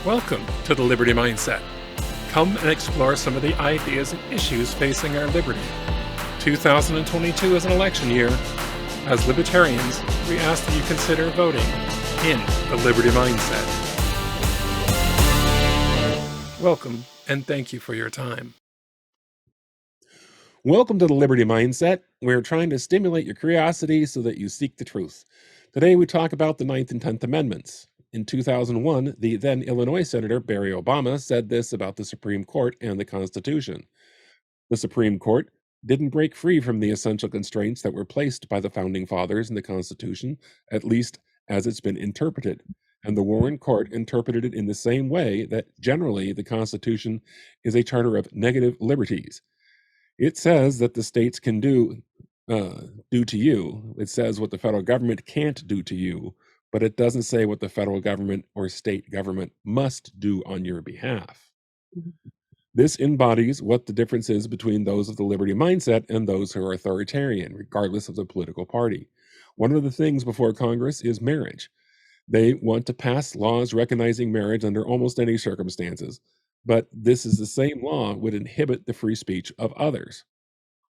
Welcome to the Liberty Mindset. Come and explore some of the ideas and issues facing our liberty. 2022 is an election year. As libertarians, we ask that you consider voting in the Liberty Mindset. Welcome, and thank you for your time. Welcome to the Liberty Mindset. We're trying to stimulate your curiosity so that you seek the truth. Today we talk about the 9th and 10th Amendments. In 2001, the then Illinois Senator Barry Obama said this about the Supreme Court and the Constitution. The Supreme Court didn't break free from the essential constraints that were placed by the Founding Fathers in the Constitution, at least as it's been interpreted. And the Warren Court interpreted it in the same way that generally the Constitution is a charter of negative liberties. It says that the states can do to you. It says what the federal government can't do to you, but it doesn't say what the federal government or state government must do on your behalf. This embodies what the difference is between those of the liberty mindset and those who are authoritarian, regardless of the political party. One of the things before Congress is marriage. They want to pass laws recognizing marriage under almost any circumstances, but this is the same law would inhibit the free speech of others.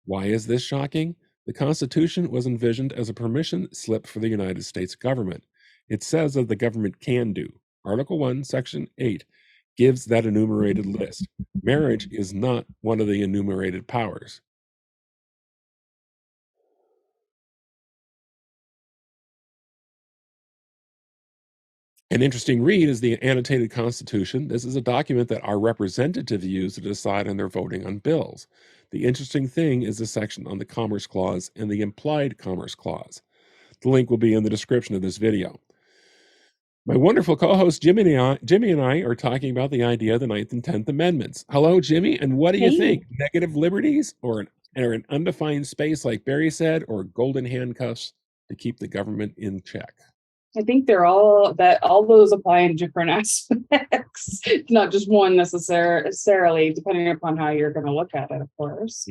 Why is this shocking? The Constitution was envisioned as a permission slip for the United States government. It says that the government can do. Article 1, Section 8 gives that enumerated list. Marriage is not one of the enumerated powers. An interesting read is the annotated Constitution. This is a document that our representatives use to decide on their voting on bills. The interesting thing is the section on the Commerce Clause and the implied Commerce Clause. The link will be in the description of this video. My wonderful co-host Jimmy and I are talking about the idea of the 9th and 10th Amendments. Hello, Jimmy, and what do you think? Negative liberties or an undefined space like Barry said, or golden handcuffs to keep the government in check? I think they're all those apply in different aspects, not just one necessarily, depending upon how you're going to look at it, of course.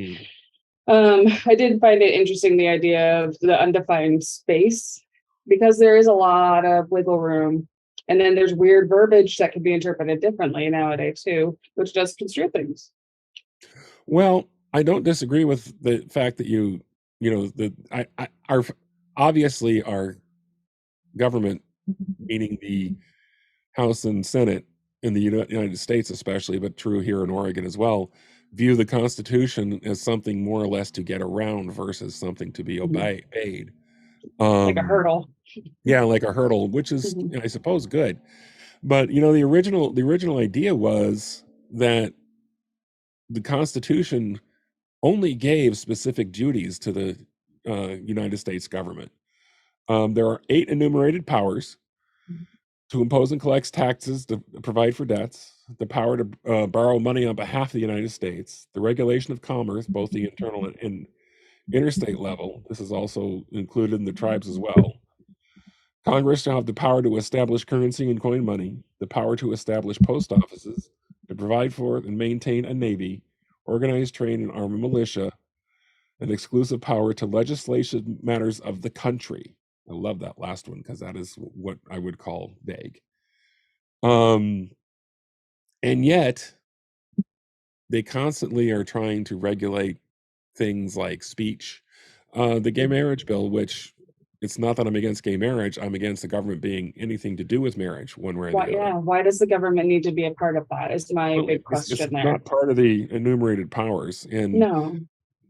I did find it interesting, the idea of the undefined space, because there is a lot of wiggle room. And then there's weird verbiage that can be interpreted differently nowadays too, which does construe things. Well, I don't disagree with the fact that obviously our government, meaning the House and Senate in the United States especially, but true here in Oregon as well, view the Constitution as something more or less to get around versus something to be obeyed. Like a hurdle. Yeah, like a hurdle, which is, I suppose, good. But the original idea was that the Constitution only gave specific duties to the United States government. There are 8 enumerated powers: to impose and collect taxes, to provide for debts, the power to borrow money on behalf of the United States, the regulation of commerce, both the internal and interstate level. This is also included in the tribes as well. Congress shall have the power to establish currency and coin money, the power to establish post offices, to provide for and maintain a navy, organize, train, and arm a militia, an exclusive power to legislation matters of the country. I love that last one because that is what I would call vague. And yet, they constantly are trying to regulate things like speech. The gay marriage bill, which it's not that I'm against gay marriage, I'm against the government being anything to do with marriage one way or the other. Yeah, why does the government need to be a part of that is my big question it's there. Not part of the enumerated powers. And no.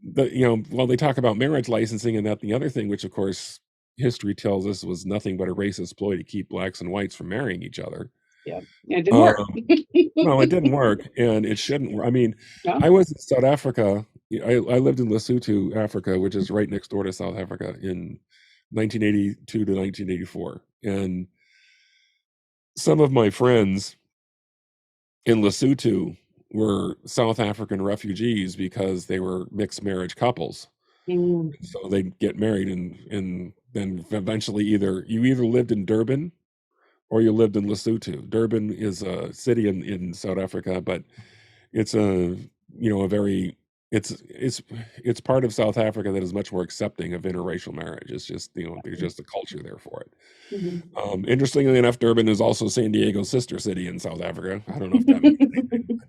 They talk about marriage licensing and that the other thing, which of course history tells us was nothing but a racist ploy to keep blacks and whites from marrying each other. Yeah, it didn't work. No, it didn't work, and it shouldn't work. I mean, I was in South Africa. I lived in Lesotho, Africa, which is right next door to South Africa, in 1982 to 1984. And some of my friends in Lesotho were South African refugees because they were mixed marriage couples. So they'd get married and then eventually you either lived in Durban or you lived in Lesotho. Durban is a city in South Africa, but it's a very it's part of South Africa that is much more accepting of interracial marriage. It's just, there's just a culture there for it. Interestingly enough, Durban is also San Diego's sister city in South Africa. I don't know if that means anything.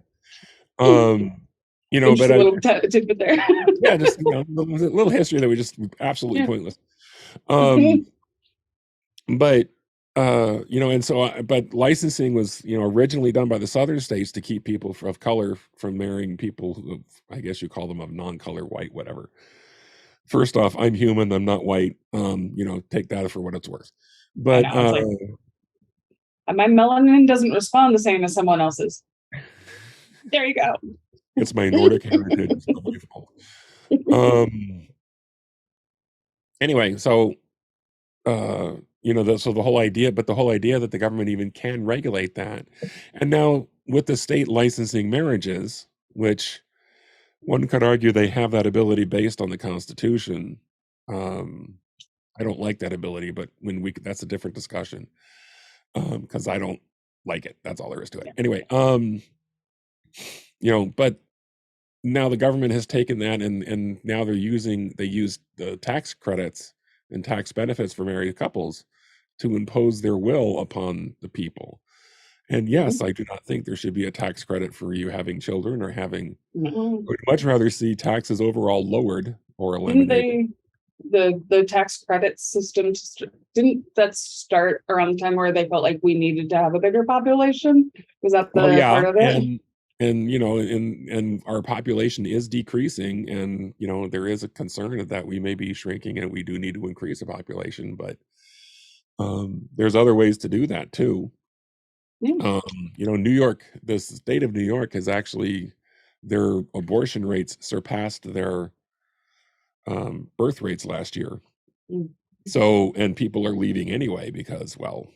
Just a little tidbit there. Yeah, just a little history that we just absolutely pointless. But and so, but licensing was, originally done by the southern states to keep people of color from marrying people who, I guess you call them of non-color, white, whatever. First off, I'm human, I'm not white. Take that for what it's worth. But my melanin doesn't respond the same as someone else's. There you go. It's my Nordic heritage. It's not my fault. Anyway, so so the whole idea that the government even can regulate that, and now with the state licensing marriages, which one could argue they have that ability based on the Constitution. I don't like that ability, but that's a different discussion, because I don't like it. That's all there is to it. Anyway, but now the government has taken that and now they use the tax credits and tax benefits for married couples to impose their will upon the people. And yes, I do not think there should be a tax credit for you having children or having. I would much rather see taxes overall lowered or eliminated. The tax credit system, didn't that start around the time where they felt like we needed to have a bigger population? Was that the part of it? And our population is decreasing, and there is a concern that we may be shrinking, and we do need to increase the population. But there's other ways to do that too. New York, the state of New York has actually, their abortion rates surpassed their birth rates last year. So, and people are leaving anyway because, well,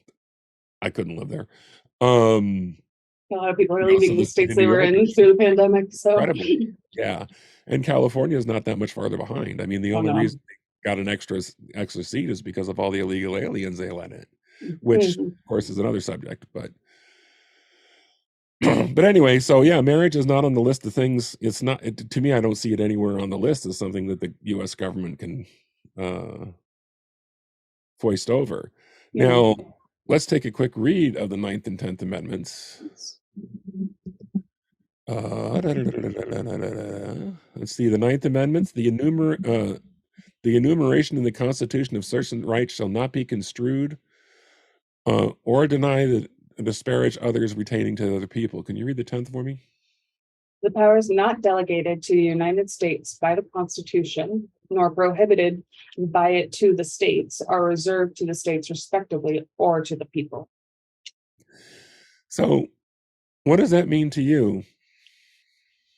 I couldn't live there. A lot of people are leaving the states they were in through the pandemic. So incredibly. Yeah. And California is not that much farther behind. I mean, the only reason they got an extra seat is because of all the illegal aliens they let in, which of course is another subject. But anyway, so yeah, marriage is not on the list of things. It's not, to me, I don't see it anywhere on the list as something that the U.S. government can foist over. Now, let's take a quick read of the 9th and 10th Amendments. Let's see, the 9th Amendment, the enumeration in the Constitution of certain rights shall not be construed or deny that disparage others retaining to other people. Can you read the 10th for me? The powers not delegated to the United States by the Constitution, nor prohibited by it to the states, are reserved to the states respectively or to the people. So, what does that mean to you?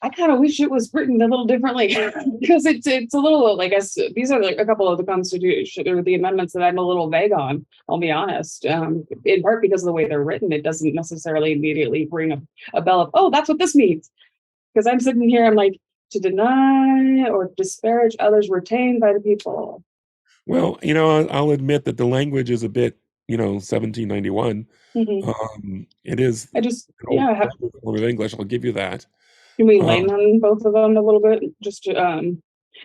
I kind of wish it was written a little differently because it's a little, I guess, these are like a couple of the Constitution or the amendments that I'm a little vague on, I'll be honest. In part because of the way they're written, it doesn't necessarily immediately ring a bell of, oh, that's what this means. Because I'm sitting here, I'm like, to deny or disparage others retained by the people. Well, I'll admit that the language is a bit, 1791. It is. I just, form of English. I'll give you that. Can we lay on both of them a little bit? Just to,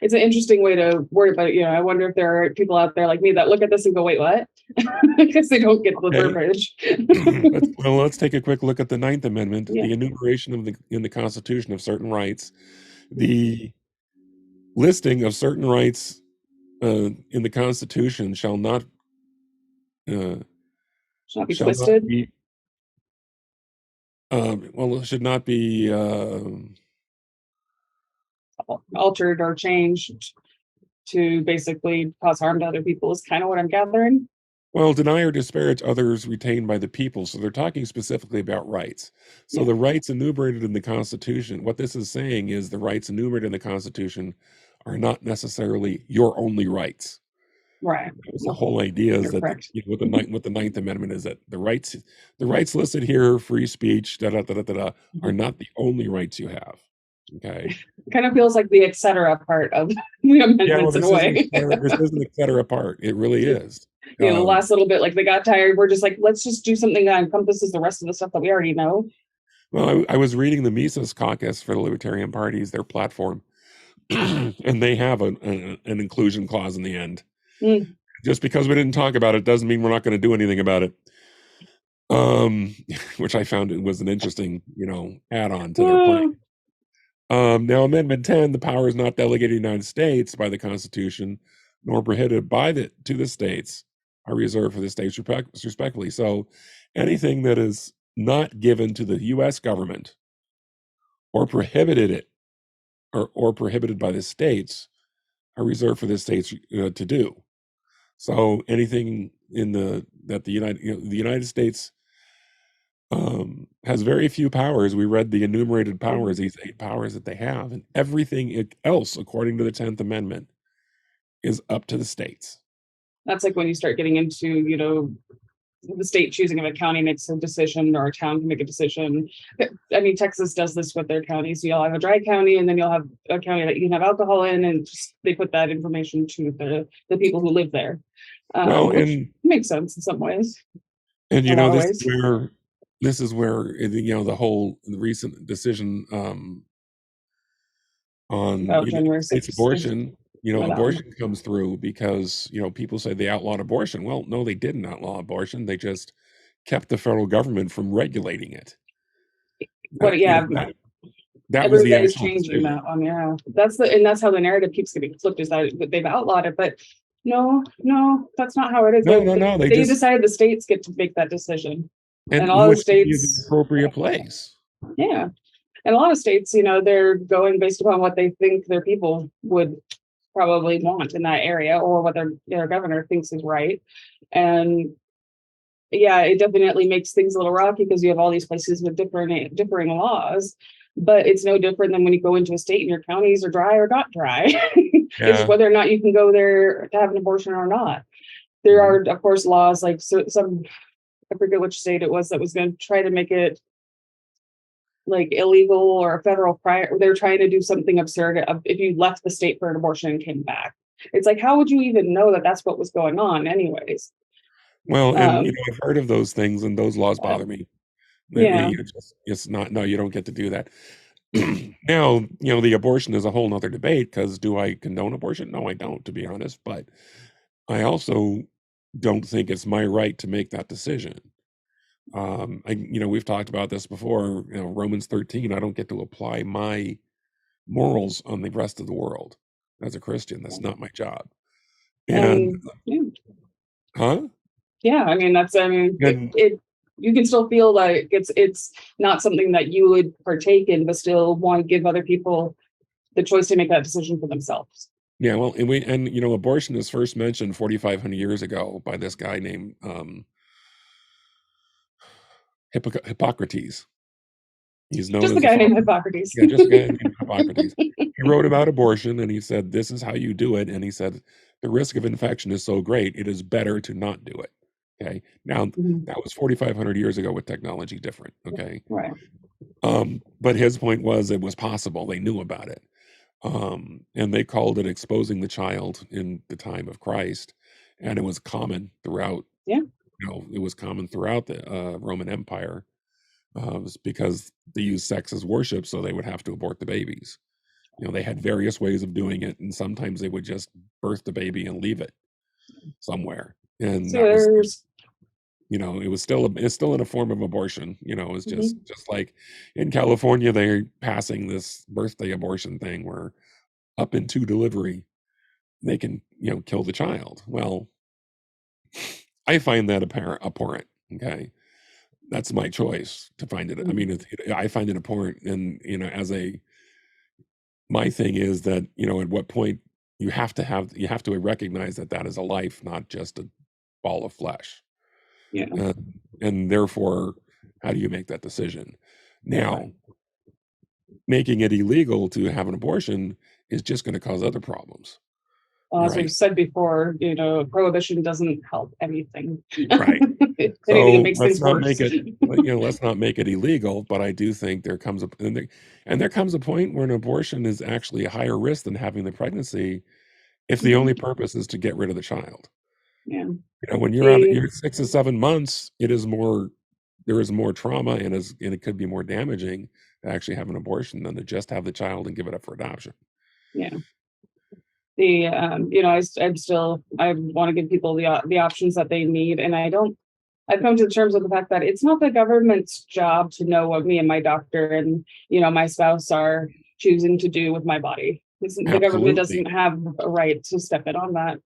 it's an interesting way to word it, but I wonder if there are people out there like me that look at this and go, "Wait, what?" Because they don't get the verbiage. Let's take a quick look at the 9th Amendment, the enumeration in the Constitution of certain rights, the listing of certain rights in the Constitution shall not be twisted. It should not be altered or changed to basically cause harm to other people is kind of what I'm gathering. Well, deny or disparage others retained by the people. So they're talking specifically about rights. So the rights enumerated in the Constitution, what this is saying is the rights enumerated in the Constitution are not necessarily your only rights. Right. The whole idea is that with the 9th Amendment is that the rights listed here, free speech, are not the only rights you have. Okay. It kind of feels like the etc. part of the amendments in a way. This is an etc. part. It really is. The last little bit, like they got tired. We're just like, let's just do something that encompasses the rest of the stuff that we already know. Well, I was reading the Mises Caucus for the Libertarian Parties, their platform, and they have an inclusion clause in the end. Mm. Just because we didn't talk about it doesn't mean we're not going to do anything about it. Which I found it was an interesting, add-on to their plan. Now, Amendment 10, the power is not delegated to the United States by the Constitution, nor prohibited to the states, are reserved for the states respectively. So anything that is not given to the U.S. government or prohibited it or prohibited by the states are reserved for the states to do. So anything that the United States has very few powers. We read the enumerated powers, these 8 powers that they have, and everything else, according to the 10th Amendment, is up to the states. That's like when you start getting into, the state choosing if a county makes a decision or a town can make a decision. I mean, Texas does this with their counties. You'll have a dry county, and then you'll have a county that you can have alcohol in, and they put that information to the people who live there. Well, and makes sense in some ways. And this is where the recent decision on January 6th. abortion, abortion comes through because people say they outlawed abortion. Well, no, they didn't outlaw abortion. They just kept the federal government from regulating it. But that was the everybody's changing that one. Yeah, that's how the narrative keeps getting flipped, is that they've outlawed it, but no, that's not how it is. No. They decided the states get to make that decision. And all the states is the appropriate place. Yeah. And a lot of states, they're going based upon what they think their people would probably want in that area, or what their governor thinks is right. And yeah, it definitely makes things a little rocky because you have all these places with differing laws. But it's no different than when you go into a state and your counties are dry or not dry. It's whether or not you can go there to have an abortion or not. There are, of course, laws like some, I forget which state it was that was going to try to make it like illegal or a federal prior. They're trying to do something absurd if you left the state for an abortion and came back. It's like, how would you even know that that's what was going on anyways? Well, and I've heard of those things, and those laws bother me. Yeah. It's not, no, you don't get to do that. Now, the abortion is a whole nother debate, because do I condone abortion? No, I don't, to be honest. But I also don't think it's my right to make that decision. We've talked about this before. Romans 13, I don't get to apply my morals on the rest of the world. As a Christian, that's not my job. And huh? Yeah, I mean, you can still feel like it's not something that you would partake in, but still want to give other people the choice to make that decision for themselves. Yeah, well, and abortion is first mentioned 4,500 years ago by this guy named Hippocrates. He's known just as the guy named Hippocrates. Yeah, just a guy named Hippocrates. He wrote about abortion, and he said, this is how you do it. And he said, the risk of infection is so great, it is better to not do it. Okay. Now, that was 4,500 years ago with technology different. Okay. Right. But his point was it was possible. They knew about it. And they called it exposing the child in the time of Christ. And it was common throughout. Yeah. It was common throughout the Roman Empire. Because they used sex as worship, so they would have to abort the babies. They had various ways of doing it, and sometimes they would just birth the baby and leave it somewhere. And that was, it's still in a form of abortion. It's just like in California, they're passing this birthday abortion thing where up into delivery, they can, kill the child. Well, I find that abhorrent. Okay. That's my choice to find it. I mean, I find it abhorrent. And, my thing is that, at what point you have to recognize that is a life, not just a ball of flesh. Yeah. And therefore, how do you make that decision? Now, making it illegal to have an abortion is just going to cause other problems. As we've said before, prohibition doesn't help anything. Right. Anything makes things worse. Let's not make it illegal. But I do think there comes a point where an abortion is actually a higher risk than having the pregnancy, if the only purpose is to get rid of the child. Yeah. When you're out, you're 6 to 7 months, there is more trauma, and it could be more damaging to actually have an abortion than to just have the child and give it up for adoption. Yeah. I want to give people the options that they need. And I've come to terms with the fact that it's not the government's job to know what me and my doctor and, my spouse are choosing to do with my body. The government doesn't have a right to step in on that.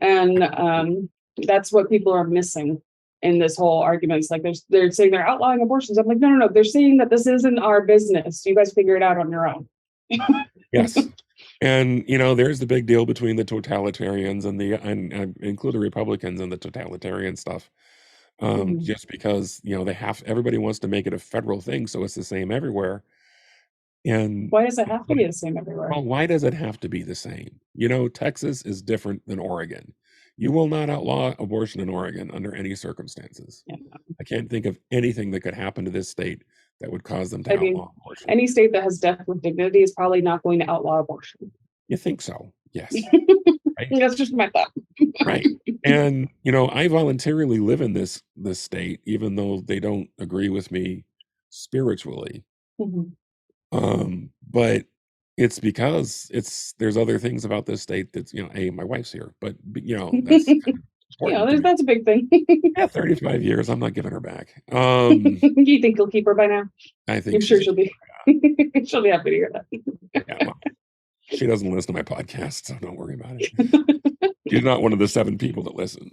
And that's what people are missing in this whole argument. It's like they're saying they're outlawing abortions. I'm like, no. They're saying that this isn't our business. You guys figure it out on your own. Yes. And there's the big deal between the totalitarians and include the Republicans and the totalitarian stuff. Just because everybody wants to make it a federal thing, so it's the same everywhere. And why does it have to be the same everywhere? Well, why does it have to be the same? Texas is different than Oregon. You will not outlaw abortion in Oregon under any circumstances. Yeah. I can't think of anything that could happen to this state that would cause them to outlaw abortion. Any state that has death with dignity is probably not going to outlaw abortion. You think so? Yes. Right? That's just my thought. Right. And I voluntarily live in this state, even though they don't agree with me spiritually. But it's because there's other things about this state that's my wife's here, but that's that's a big thing. Yeah, 35 years. I'm not giving her back. You think he'll keep her by now? I think I'm sure she'll be she'll be happy to hear that. Yeah, well, she doesn't listen to my podcast, so don't worry about it. She's not one of the 7 people that listen.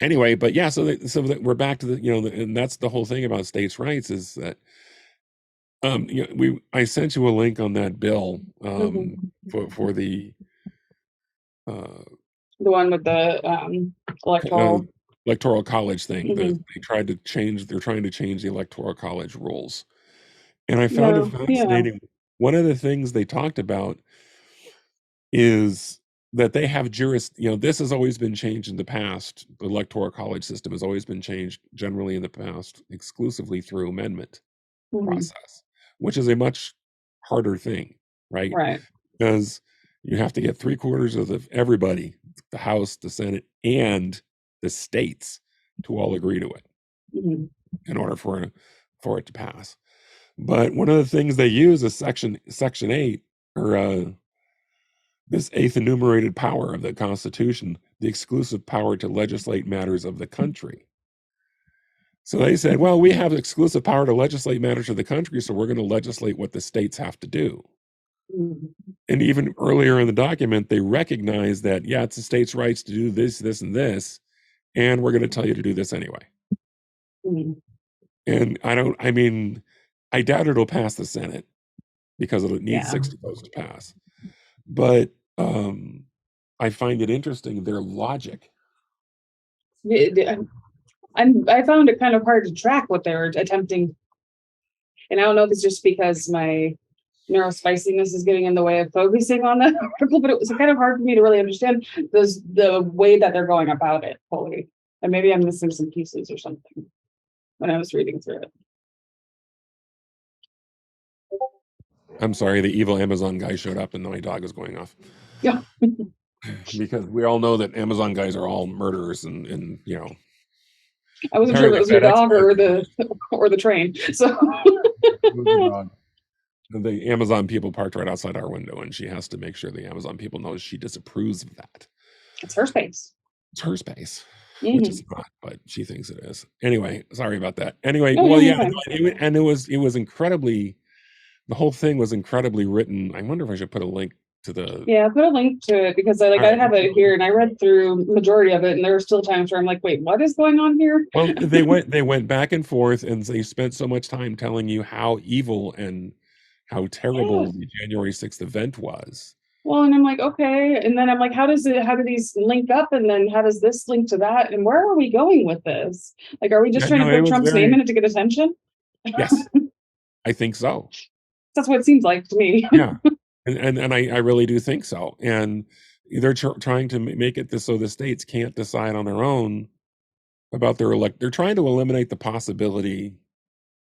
Anyway, but yeah, so we're back to and that's the whole thing about states' rights is that I sent you a link on that bill for the one with the electoral college thing. They're trying to change the electoral college rules, and I found it fascinating. Yeah. One of the things they talked about is that they have this has always been changed in the past. The electoral college system has always been changed generally in the past exclusively through amendment process, which is a much harder thing, right? Right. Because you have to get 3/4 of everybody, the House, the Senate, and the states to all agree to it in order for it to pass. But one of the things they use is Section 8, or this 8th enumerated power of the Constitution, the exclusive power to legislate matters of the country. So they said, well, we have exclusive power to legislate matters of the country, so we're going to legislate what the states have to do. And even earlier in the document, they recognize that, yeah, it's the states' rights to do this, this, and this, and we're going to tell you to do this anyway. And I doubt it'll pass the Senate because it needs 60 votes to pass. But I find it interesting, their logic. I found it kind of hard to track what they were attempting. And I don't know if it's just because my neurospiciness is getting in the way of focusing on that article, but it was kind of hard for me to really understand the way that they're going about it fully. And maybe I'm missing some pieces or something when I was reading through it. I'm sorry, the evil Amazon guy showed up and my dog is going off. Yeah. Because we all know that Amazon guys are all murderers and I wasn't sure if it was your dog or the train. So the Amazon people parked right outside our window, and she has to make sure the Amazon people knows she disapproves of that. It's her space. It's her space, which is not, but she thinks it is. Anyway, sorry about that. Anyway, and it was incredibly. The whole thing was incredibly written. I wonder if I should put a link to the. Yeah, put a link to it because I have it here and I read through the majority of it, and there were still times where I'm like, wait, what is going on here? Well, they went back and forth, and they spent so much time telling you how evil and how terrible the January 6th event was. Well, and I'm like, okay, and then I'm like, how do these link up, and then how does this link to that, and where are we going with this? Like, are we just trying to put Trump's name in it to get attention? Yes, I think so. That's what it seems like to me. Yeah, and I really do think so. And they're trying to make it so the states can't decide on their own about their They're trying to eliminate the possibility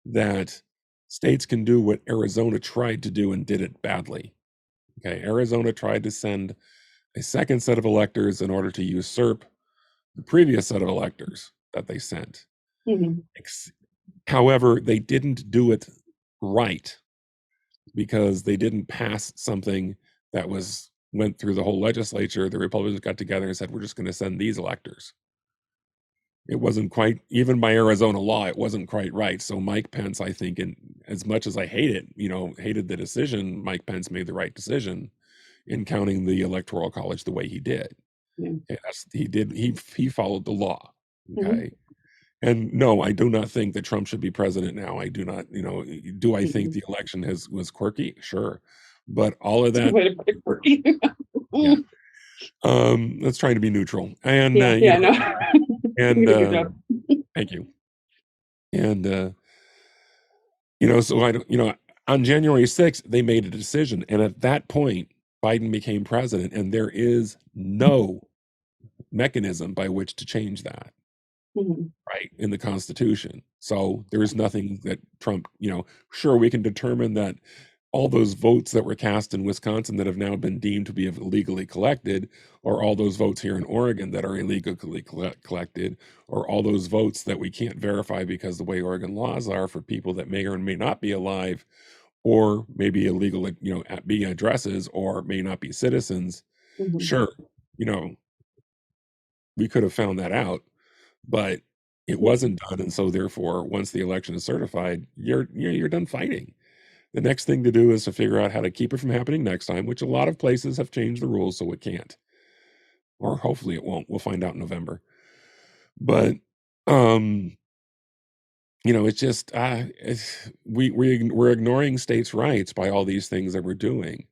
that states can do what Arizona tried to do and did it badly. Okay, Arizona tried to send a second set of electors in order to usurp the previous set of electors that they sent. However, they didn't do it right. because they didn't pass something that went through the whole legislature. The Republicans got together and said, we're just going to send these electors. It wasn't quite, even by Arizona law, it wasn't quite right. So Mike Pence, I think, and as much as I hated the decision, Mike Pence made the right decision in counting the Electoral College the way he did. Yeah. He followed the law. Okay. And no, I do not think that Trump should be president now. I do not, do I think the election was quirky? Sure. But all of that, quirky. Yeah. Let's try to be neutral. And no. And thank you. And so I don't, on January 6th, they made a decision. And at that point, Biden became president, and there is no mechanism by which to change that. Right, in the Constitution. So there is nothing that Trump, sure, we can determine that all those votes that were cast in Wisconsin that have now been deemed to be illegally collected, or all those votes here in Oregon that are illegally collected, or all those votes that we can't verify because the way Oregon laws are for people that may or may not be alive, or maybe illegal, be addresses, or may not be citizens. Sure, we could have found that out, but it wasn't done. And so therefore, once the election is certified, you're done fighting. The next thing to do is to figure out how to keep it from happening next time, which a lot of places have changed the rules so it can't. Or hopefully it won't. We'll find out in November. But it's just we're ignoring states' rights by all these things that we're doing.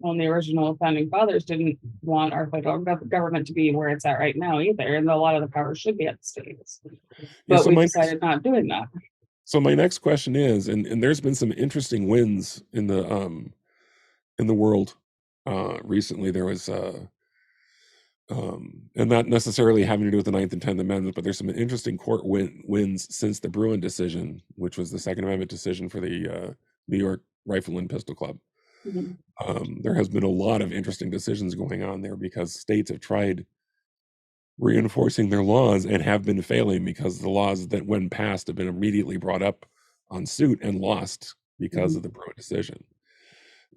Well, the original founding fathers didn't want our federal government to be where it's at right now either, and a lot of the power should be at the states. But we decided not doing that. So my next question is, and there's been some interesting wins in the world recently. There was and not necessarily having to do with the 9th and 10th Amendment, but there's some interesting court wins since the Bruen decision, which was the Second Amendment decision for the New York Rifle and Pistol Club. There has been a lot of interesting decisions going on there because states have tried reinforcing their laws and have been failing because the laws that when passed have been immediately brought up on suit and lost because of the Bruen decision.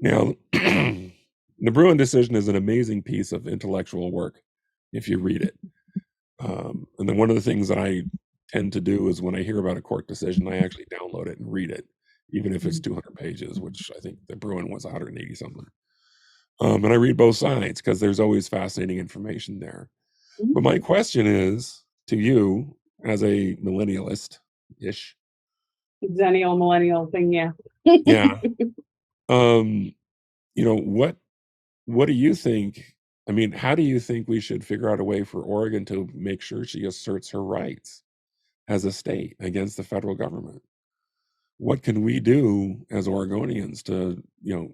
Now, the Bruen decision is an amazing piece of intellectual work if you read it. And then one of the things that I tend to do is when I hear about a court decision, I actually download it and read it, even if it's 200 pages, which I think the Bruen was 180 something. And I read both sides because there's always fascinating information there. But my question is to you as a millennialist-ish. Zennial millennial thing, yeah. Yeah. What do you think? I mean, how do you think we should figure out a way for Oregon to make sure she asserts her rights as a state against the federal government? What can we do as Oregonians to,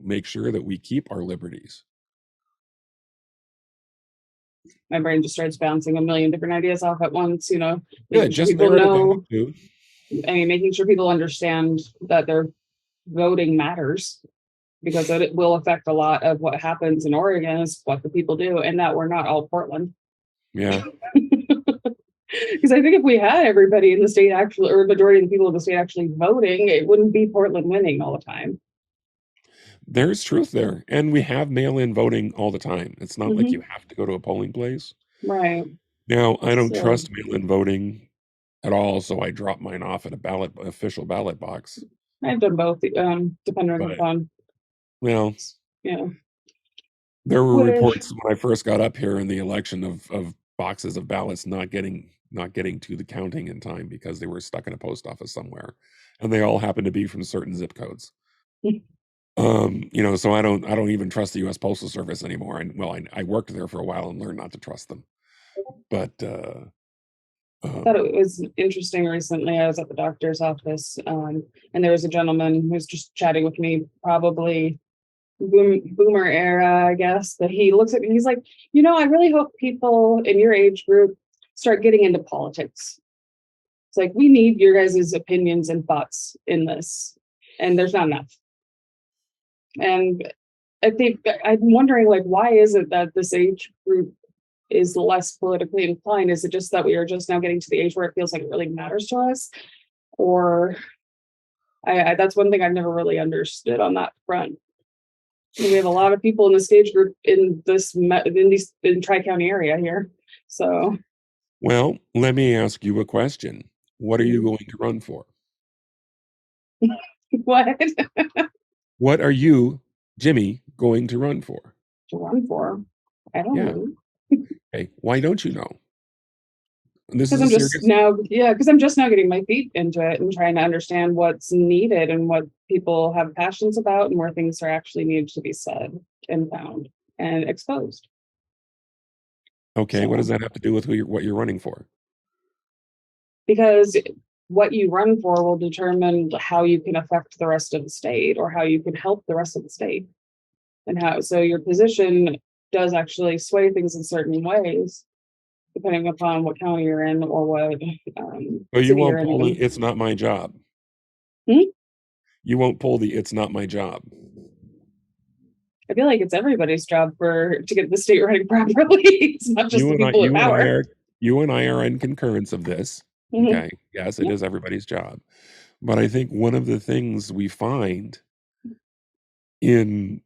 make sure that we keep our liberties? My brain just starts bouncing a million different ideas off at once, Yeah, making sure just people narrow it know, down to. making sure people understand that their voting matters, because it will affect a lot of what happens in Oregon is what the people do, and that we're not all Portland. Yeah. Because I think if we had everybody in the state actually, or majority of the people in the state actually voting, it wouldn't be Portland winning all the time. There's truth there. And we have mail-in voting all the time. It's not like you have to go to a polling place. Right. Now, I don't trust mail-in voting at all, so I drop mine off at official ballot box. I've done both, depending upon. Well, yeah. There were reports when I first got up here in the election of boxes of ballots not getting to the counting in time because they were stuck in a post office somewhere, and they all happened to be from certain zip codes. So I don't even trust the U.S. Postal Service anymore. And I worked there for a while and learned not to trust them. But I thought it was interesting recently. I was at the doctor's office, and there was a gentleman who was just chatting with me, probably boomer era, I guess. But he looks at me, he's like, I really hope people in your age group start getting into politics. It's like, we need your guys' opinions and thoughts in this, and there's not enough. And I think I'm wondering, why is it that this age group is less politically inclined? Is it just that we are just now getting to the age where it feels like it really matters to us? Or I that's one thing I've never really understood on that front. We have a lot of people in the stage group in in Tri-County area here. So Well, let me ask you a question. What are you going to run for? what What are you, Jimmy, going to run for? to run for? I don't Yeah. know. Okay. Why don't you know? This Because is I'm a just serious. now, yeah, because I'm just now getting my feet into it and trying to understand what's needed and what people have passions about and where things are actually needed to be said and found and exposed. Okay. What So, does that have to do with what you're running for? because what you run for will determine how you can affect the rest of the state or how you can help the rest of the state. And how, so your position does actually sway things in certain ways, depending upon what county you're in or what Well, you city you're won't pull in. it's not my job. Hmm? You won't pull it's not my job. I feel like it's everybody's job to get the state running properly. It's not just the people in power. You and I are in concurrence of this. Mhm. Okay. Yes, it Yeah. is everybody's job. But I think one of the things we find in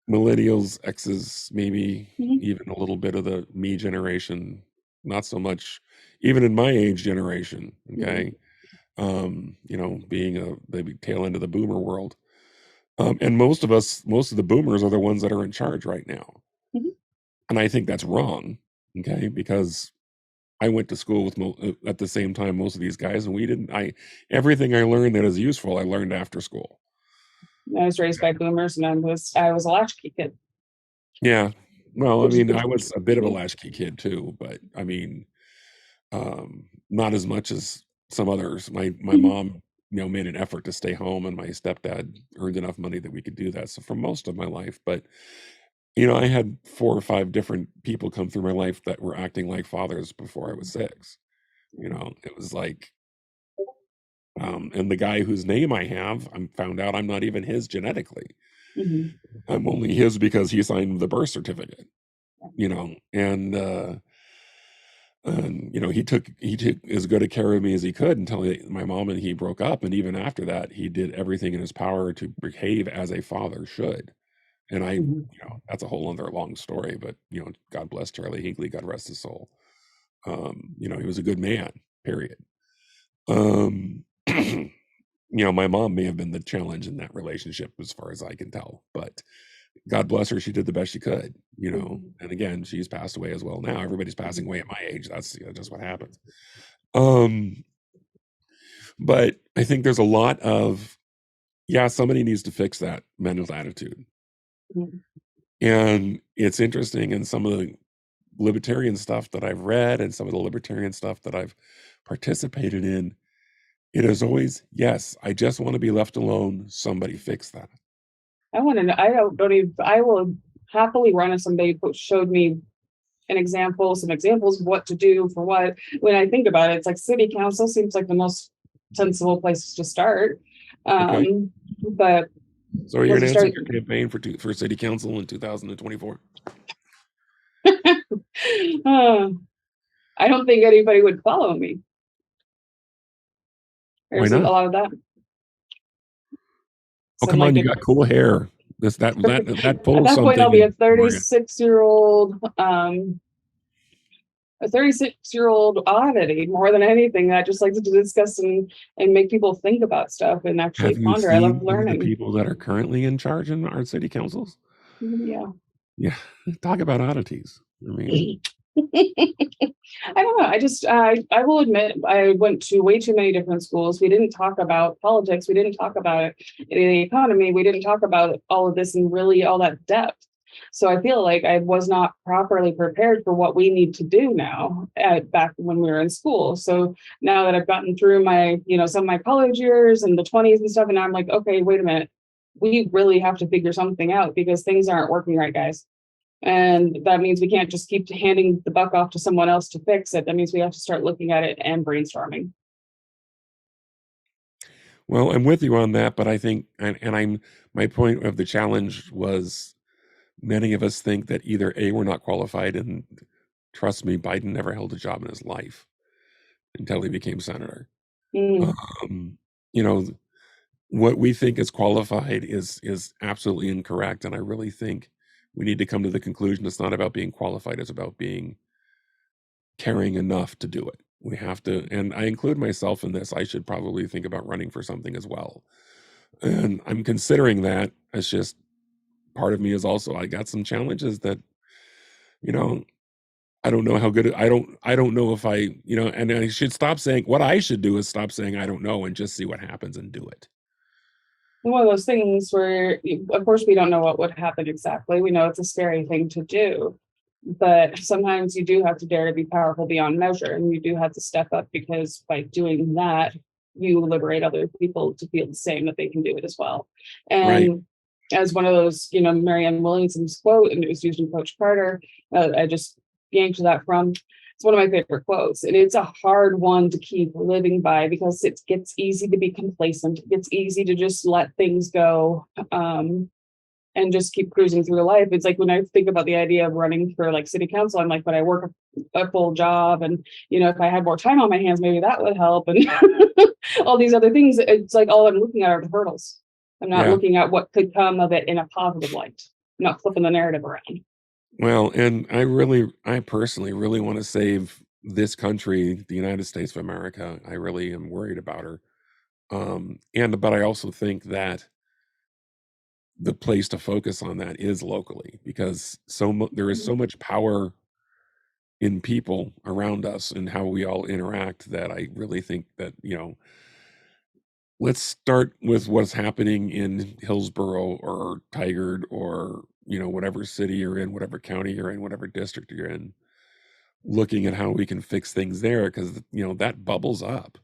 millennials, X's, maybe Mhm. even a little bit of the me generation, not so much, even in my age generation. Okay. Being a maybe tail end of the boomer world. And most of the boomers are the ones that are in charge right now. Mhm. And I think that's wrong. Okay. Because I went to school with at the same time most of these guys, and everything I learned that is useful, I learned after school. I was raised by boomers, and I was a latchkey kid. Yeah. Well, I Which is mean, I was a bit of a latchkey kid too, but I mean, not as much as some others. My mom, made an effort to stay home, and my stepdad earned enough money that we could do that. So for most of my life, but I had 4 or 5 different people come through my life that were acting like fathers before I was 6. It was like, and the guy whose name I have, I found out I'm not even his genetically. Mhm. I'm only his because he signed the birth certificate. And he took as good a care of me as he could until my mom and he broke up, and even after that, he did everything in his power to behave as a father should. And Mhm. that's a whole other long story, but God bless Charlie Hinckley, God rest his soul. He was a good man, period. My mom may have been the challenge in that relationship as far as I can tell, but God bless her, she did the best she could, Mhm. and again, she's passed away as well now. Everybody's passing away at my age. That's just what happens. Um, but I think there's a lot of, somebody needs to fix that mental attitude. Mhm. And it's interesting in some of the libertarian stuff that I've read and some of the libertarian stuff that I've participated in, it is always, yes, I just want to be left alone. Somebody fix that. I want to know. Don't even. I will happily run if somebody showed me some examples of what to do for what. When I think about it, it's like city council seems like the most sensible place to start. Okay. But So are you once you start, announcing your campaign for city council in 2024? I don't think anybody would follow me. Why There's a not? lot of that. Oh, Some come on, like you it. got cool hair. That At pulls that point, I'll something be in Morgan. a 36-year-old oddity more than anything that just likes to discuss and make people think about stuff and actually Have you ponder. I love seen some of the learning. people that are currently in charge in our city councils? Yeah. Yeah, talk about oddities. I mean, I don't know. I will admit I went to way too many different schools. We didn't talk about politics. We didn't talk about the economy. We didn't talk about all of this in really all that depth. So I feel like I was not properly prepared for what we need to do now back when we were in school. So now that I've gotten through some of my college years and the 20s and stuff, and I'm like, okay, wait a minute. We really have to figure something out because things aren't working right, guys. And that means we can't just keep handing the buck off to someone else to fix it. That means we have to start looking at it and brainstorming. well, I'm with you on that, but I think, my point of the challenge was many of us think that either A, we're not qualified, and trust me, Biden never held a job in his life until he became senator. Mm. Um, you know, what we think is qualified is absolutely incorrect. And I really think we need to come to the conclusion it's not about being qualified, it's about being caring enough to do it. We have to, and I include myself in this. I should probably think about running for something as well. And I'm considering that. It's just part of me is also, I got some challenges that, you know, I don't know how good I don't know if and I should stop saying what I should do is stop saying I don't know and just see what happens and do it. One of those things where, of course, we don't know what would happen exactly. We know it's a scary thing to do, but sometimes you do have to dare to be powerful beyond measure, and you do have to step up, because by doing that, you liberate other people to feel the same, that they can do it as well. Right. And as one of those, Marianne Williamson's quote, and it was used in Coach Carter, I just yanked that from. It's one of my favorite quotes, and it's a hard one to keep living by, because it gets easy to be complacent. It gets easy to just let things go, and just keep cruising through life. It's like when I think about the idea of running for like city council, I'm like, but I work a full job, and if I had more time on my hands, maybe that would help, and all these other things. It's like all I'm looking at are the hurdles. I'm not looking at what could come of it in a positive light. I'm not flipping the narrative around. Well, and I personally really want to save this country, the United States of America. I really am worried about her. But I also think that the place to focus on that is locally, because there is so much power in people around us and how we all interact, that I really think that, let's start with what's happening in Hillsborough or Tigard or, whatever city you're in, whatever county you're in, whatever district you're in, looking at how we can fix things there, because, that bubbles up.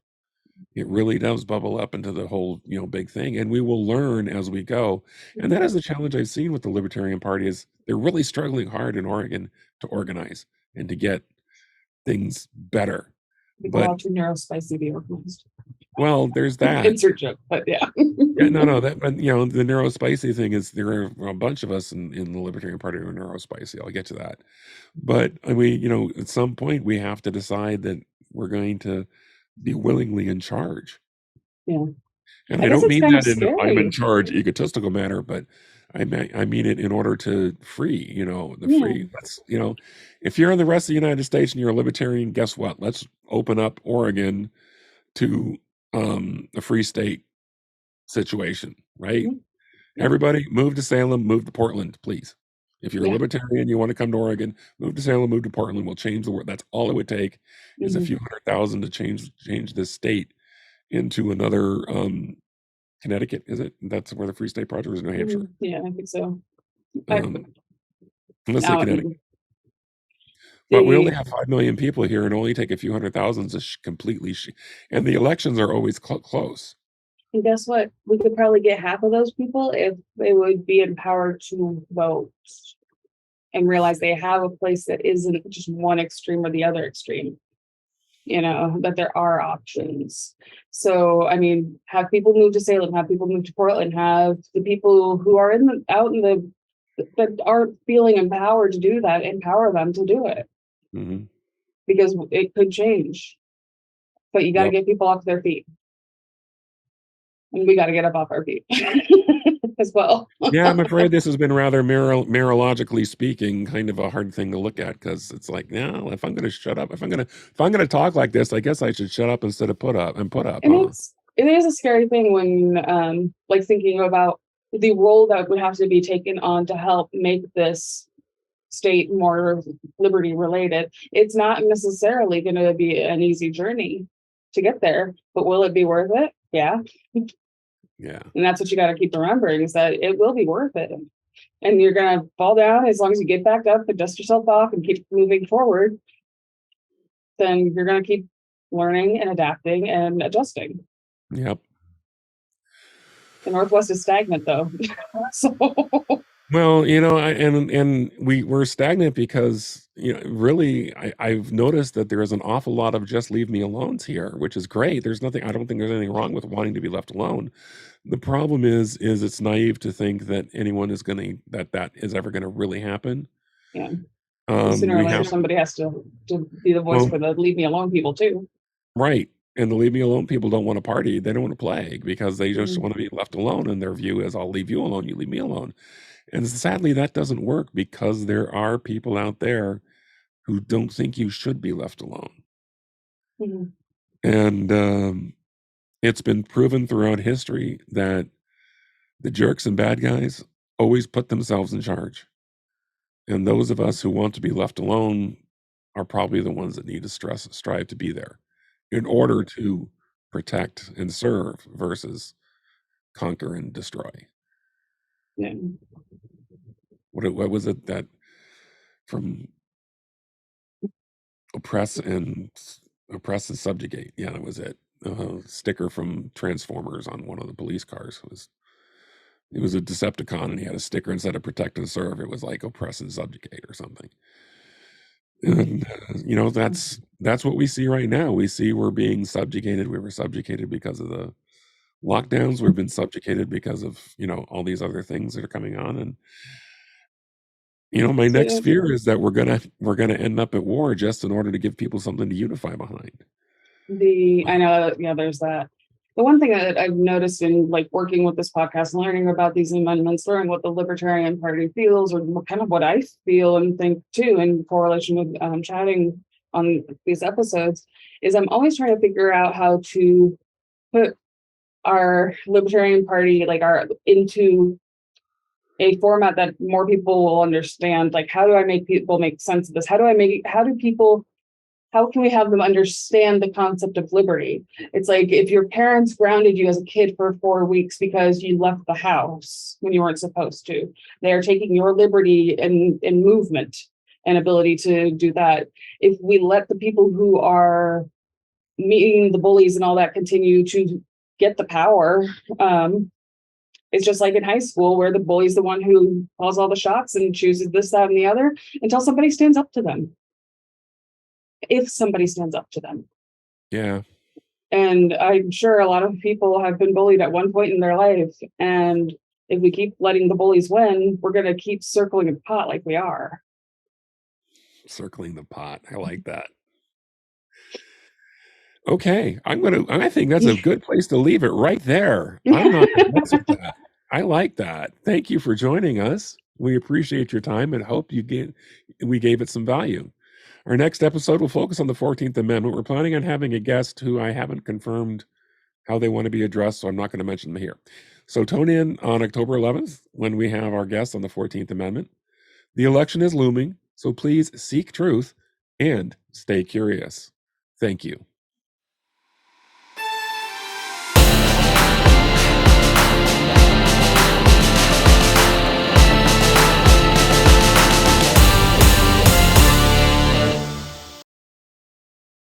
It really does bubble up into the whole, big thing, and we will learn as we go. And that is the challenge I've seen with the Libertarian Party, is they're really struggling hard in Oregon to organize and to get things better. People But are too neurospicy to be organized. well, there's that. Insert joke, but yeah. Yeah, no, but the neurospicy thing is, there are a bunch of us in the Libertarian Party who are neurospicy. I'll get to that. But at some point we have to decide that we're going to be willingly in charge. Yeah. And I don't mean that in I'm in charge egotistical manner, but I mean it in order to free, free. Let's, if you're in the rest of the United States and you're a libertarian, guess what? Let's open up Oregon to a free state situation, right? Mm-hmm. Everybody move to Salem, move to Portland, please. If you're a libertarian, you want to come to Oregon, move to Salem, move to Portland. We'll change the world. That's all it would take, is a few 100,000 to change this state into another Connecticut, is it? That's where the Free State Project is, New Hampshire. Yeah, I think so. Let's say Connecticut. But we only have 5 million people here, and only take a few 100,000 to completely and the elections are always close. And guess what? We could probably get half of those people if they would be empowered to vote and realize they have a place that isn't just one extreme or the other extreme. That there are options. So, have people move to Salem, have people move to Portland, have the people who are that aren't feeling empowered to do that, empower them to do it. Mm-hmm. Because it could change. But you got to get people off their feet. And we got to get up off our feet as well. Yeah, I'm afraid this has been rather merologically speaking, kind of a hard thing to look at, because it's like, if I'm going to shut up, if I'm going to talk like this, I guess I should shut up instead of put up. And it is a scary thing when, thinking about the role that would have to be taken on to help make this state more liberty related. It's not necessarily going to be an easy journey to get there, but will it be worth it? Yeah. And that's what you got to keep remembering, is that it will be worth it. And you're going to fall down. As long as you get back up and dust yourself off and keep moving forward, then you're going to keep learning and adapting and adjusting. Yep. The Northwest is stagnant, though. Well, we're stagnant because, really, I've noticed that there is an awful lot of just leave me alones here, which is great. I don't think there's anything wrong with wanting to be left alone. The problem is it's naive to think that anyone is that is ever going to really happen. Yeah. Sooner or later, somebody has to be the voice for the leave me alone people too. Right. And the leave me alone people don't want to party. They don't want to play because they just Mm. want to be left alone. And their view is, I'll leave you alone, you leave me alone. And sadly, that doesn't work because there are people out there who don't think you should be left alone. Mhm. And it's been proven throughout history that the jerks and bad guys always put themselves in charge. And those of us who want to be left alone are probably the ones that need to strive to be there in order to protect and serve versus conquer and destroy. Yeah. What was it that from oppress and subjugate? Yeah, that was it. Sticker from Transformers on one of the police cars it was a Decepticon, and he had a sticker instead of protect and serve. It was like oppress and subjugate or something. And that's what we see right now. We see we're being subjugated. We were subjugated because of the lockdowns. We've been subjugated because of all these other things that are coming on. And my next fear is that we're gonna end up at war just in order to give people something to unify behind. I know, yeah, there's that. The one thing that I've noticed in like working with this podcast, learning about these amendments, learning what the Libertarian Party feels, or kind of what I feel and think too, in correlation with chatting on these episodes, is I'm always trying to figure out how to put our Libertarian Party into a format that more people will understand. Like, how do I make people make sense of this? How can we have them understand the concept of liberty? It's like if your parents grounded you as a kid for 4 weeks because you left the house when you weren't supposed to, they're taking your liberty in movement and ability to do that. If we let the people who are meeting the bullies and all that continue to get the power, it's just like in high school where the bully's the one who calls all the shots and chooses this, that, and the other until somebody stands up to them. If somebody stands up to them. Yeah. And I'm sure a lot of people have been bullied at one point in their life. And if we keep letting the bullies win, we're going to keep circling the pot like we are. Circling the pot. I like that. Okay. I think that's a good place to leave it right there. I'm not gonna mess with that. I like that. Thank you for joining us. We appreciate your time and hope we gave it some value. Our next episode will focus on the 14th Amendment. We're planning on having a guest who I haven't confirmed how they want to be addressed, so I'm not going to mention them here. So tune in on October 11th when we have our guest on the 14th Amendment. The election is looming, so please seek truth and stay curious. Thank you.